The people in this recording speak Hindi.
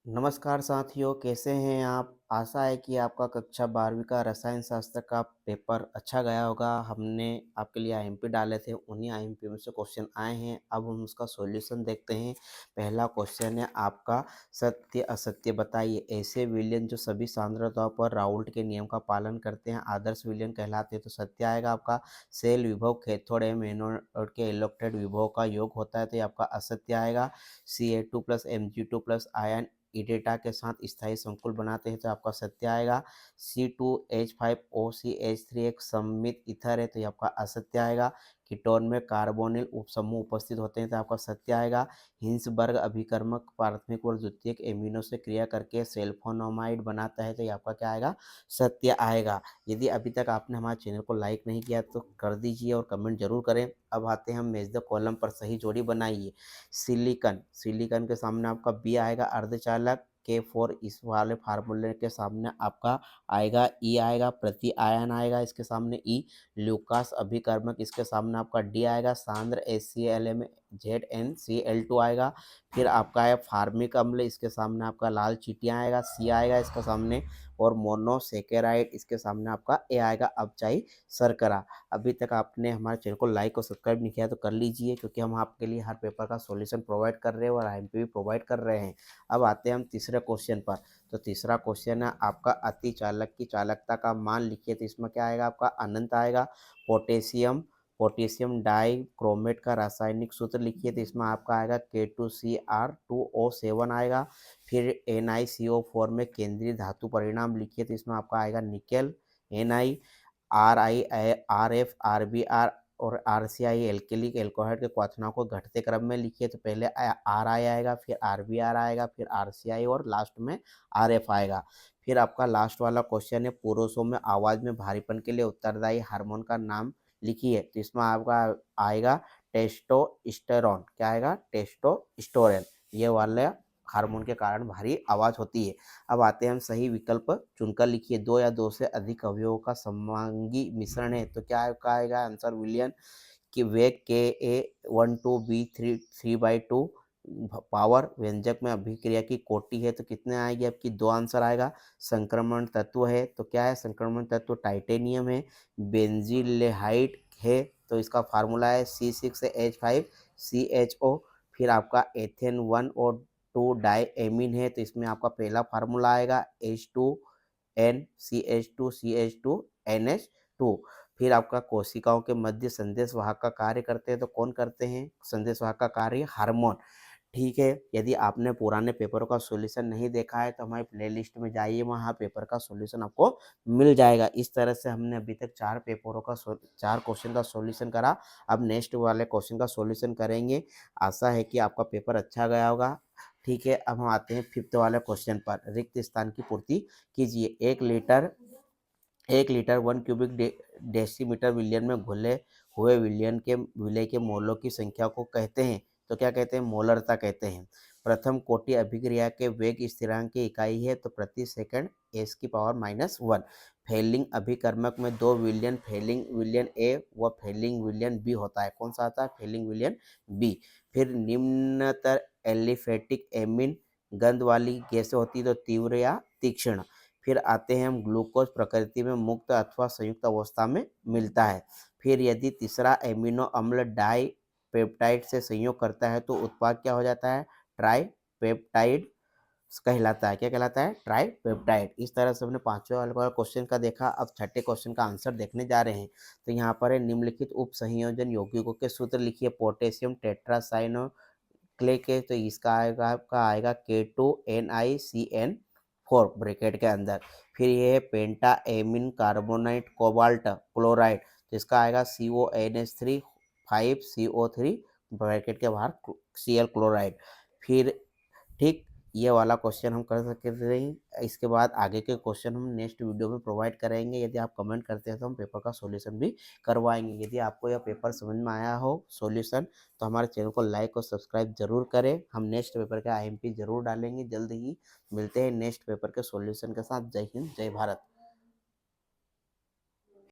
नमस्कार साथियों, कैसे हैं आप? आशा है कि आपका कक्षा 12वीं का रसायन शास्त्र का पेपर अच्छा गया होगा। हमने आपके लिए आईएमपी डाले थे, उन्हीं आईएमपी में से क्वेश्चन आए हैं। अब हम उसका सॉल्यूशन देखते हैं। पहला क्वेश्चन है आपका, सत्य असत्य बताइए। ऐसे विलयन जो सभी सांद्रताओं पर राउल्ट के नियम का पालन करते हैं आदर्श विलयन कहलाते हैं। तो सत्य आएगा आपका। सेल विभव कैथोड एवं एनोड के इलेक्ट्रोड विभव का योग होता है, तो ये आपका असत्य आएगा। Ca2 plus Mg2 plus ion ईडेटा के साथ स्थायी संकुल बनाते हैं, तो आपका सत्य आएगा। C2H5OCH3 एक सममित ईथर है, तो ये आपका असत्य आएगा। कीटोन में कार्बोनिल उपसमूह उपस्थित होते हैं, तो आपका सत्य आएगा। हिंसबर्ग अभिकर्मक प्राथमिक और द्वितीयक एमिनो से क्रिया करके सल्फोनामाइड बनाता है, तो ये आपका क्या आएगा? सत्य आएगा। यदि अभी तक आपने हमारे चैनल को लाइक नहीं किया तो कर दीजिए और कमेंट जरूर करें। अब आते हैं हम मैच द कॉलम पर सही जोड़ी बनाइए। सिलिकॉन के सामने आपका बी आएगा अर्धचालक। K4 इस वाले फार्मूले के सामने आपका आएगा ई आएगा। प्रति आयन आएगा इसके सामने ई। ल्यूकास अभिकर्मक इसके सामने आपका डी आएगा। सांद्र HCl में ZnCl2 आएगा। फिर आपका है फार्मिक अम्ल, इसके सामने आपका लाल चींटियाँ आएगा, सी आएगा इसके सामने। और मोनोसेकेराइड इसके सामने आपका ए आएगा। अब चाहिए शर्करा। अभी तक आपने हमारे चैनल को लाइक और सब्सक्राइब नहीं किया तो कर लीजिए, क्योंकि हम आपके लिए हर पेपर का सॉल्यूशन प्रोवाइड कर रहे हैं और आईएमपी भी प्रोवाइड कर रहे हैं। अब आते हैं हम तीसरे क्वेश्चन पर। तो तीसरा क्वेश्चन है आपका, अति चालक की चालकता का मान लिखिए। तो इसमें क्या आएगा आपका? अनंत आएगा। पोटेशियम पोटेशियम डाई क्रोमेट का रासायनिक सूत्र लिखिए। तो इसमें आपका आएगा K2Cr2O7 आएगा। फिर NiCO4 में केंद्रीय धातु परिणाम लिखिए। तो इसमें आपका आएगा nickel, Ni, RI, RF, RBr और RCI एल्केलिक एल्कोहाइड के क्वाथनाओं को घटते क्रम में लिखिए। तो पहले RI आएगा, फिर RBr आएगा, फिर RCI और लास्ट में RF आएगा। फिर आपका लास्ट वाला क्वेश्चन है, पुरुषों में आवाज में भारीपन के लिए उत्तरदायी हार्मोन का नाम लिखिए। तो इसमें आपका आएगा टेस्टोस्टेरोन। क्या आएगा? टेस्टोस्टेरोन। ये वाला हार्मोन के कारण भारी आवाज होती है। अब आते हैं हम सही विकल्प चुनकर लिखिए। दो या दो से अधिक अवयवों का समांगी मिश्रण है, तो क्या आएगा आंसर? विलियन की वेग Ka1 2 B3 3/2 पावर व्यंजक में अभिक्रिया की कोटि है, तो कितने आएगी आपकी? दो आंसर आएगा। संक्रमण तत्व है, तो क्या है संक्रमण तत्व? टाइटेनियम है। बेंजीलेहाइड है, तो इसका फार्मूला है C6H5CHO। फिर आपका एथेन 1 और 2 डाई एमीन है, तो इसमें आपका पहला फार्मूला आएगा H2NCH2CH2NH2। फिर आपका कोशिकाओं के मध्य संदेश वाहक का कार्य करते हैं, तो कौन करते हैं संदेश वाहक का कार्य? हार्मोन। ठीक है। यदि आपने पुराने पेपरों का सॉल्यूशन नहीं देखा है तो हमारी प्लेलिस्ट में जाइए, वहाँ पेपर का सॉल्यूशन आपको मिल जाएगा। इस तरह से हमने अभी तक 4 क्वेश्चन का सॉल्यूशन करा। अब नेक्स्ट वाले क्वेश्चन का सॉल्यूशन करेंगे। आशा है कि आपका पेपर अच्छा गया होगा। ठीक है, अब हम आते हैं 5th वाले क्वेश्चन पर। रिक्त स्थान की पूर्ति कीजिए। 1 लीटर 1 क्यूबिक डेसीमीटर विलियन में घुले हुए विलय के मोलों की संख्या को कहते हैं, तो क्या कहते हैं? मोलरता कहते हैं। प्रथम कोटि अभिक्रिया के वेग स्थिरांक की इकाई है, तो प्रति सेकंड S⁻⁻1। फैलिंग अभिकर्मक में दो विलयन, फैलिंग विलयन ए व फैलिंग विलयन बी होता है। कौन सा आता है? फैलिंग विलयन बी। फिर निम्नतर एलिफेटिक एमिन गंध वाली गैसें होती है, तो तीव्र या तीक्ष्ण। फिर आते हैं हम, ग्लूकोज प्रकृति में मुक्त अथवा संयुक्त अवस्था में मिलता है। फिर यदि तीसरा एमिनो अम्ल डाई पेप्टाइड से संयोग करता है तो उत्पाद क्या हो जाता है? ट्राई पेप्टाइड कहलाता है। क्या कहलाता है? Try peptide. इस तरह से हमने 5वें वाले क्वेश्चन का देखा। अब छठे क्वेश्चन का आंसर देखने जा रहे हैं। तो यहाँ पर है, निम्नलिखित उप संयोजन यौगिकों के सूत्र लिखिए। पोटेशियम टेट्रासाइनो क्ले के, तो इसका आएगा आपका आएगा K2NiCN4 ब्रैकेट के अंदर। फिर ये है पेंटा एमिन कार्बोनाइट कोबाल्ट क्लोराइड, तो इसका आएगा CONH3 5CO3 ब्रैकेट के बाहर Cl क्लोराइड। फिर ठीक, ये वाला क्वेश्चन हम कर सकते हैं। इसके बाद आगे के क्वेश्चन हम नेक्स्ट वीडियो में प्रोवाइड करेंगे। यदि आप कमेंट करते हैं तो हम पेपर का सॉल्यूशन भी करवाएंगे। यदि आपको यह पेपर समझ में आया हो सॉल्यूशन, तो हमारे चैनल को लाइक और सब्सक्राइब जरूर करें। हम नेक्स्ट पेपर का आईएमपी जरूर डालेंगे। जल्द ही मिलते हैं नेक्स्ट पेपर के सॉल्यूशन के साथ। जय हिंद, जय भारत।